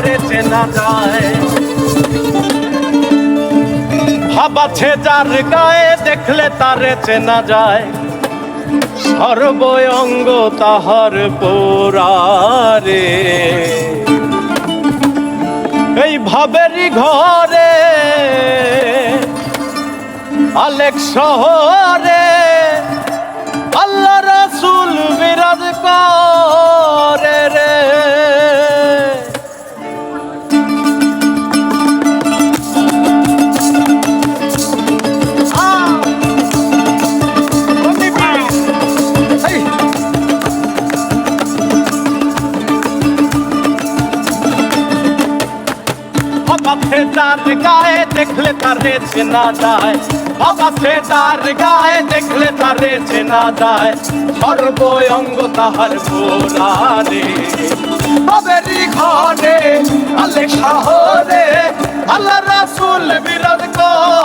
তারে চেনা যায়। ভাব আছে যার গায়ে দেখলে তারে চেনা যায়, সর্বঙ্গ তাহার পোড়ারে। এই ভাবেরই ঘরে আলেক শহরে আল্লাহ রাসূল বিরাজ করে রে। তার গায়ে দেখলে তারে চেনা যায়, বাবা সে তার গায়ে দেখলে তারে চেনা যায়, সর্বঙ্গ তাহার পোড়ারে। বাবেরি ঘরে আলেক শহরে আল্লাহ রাসূল বিরাজ করে।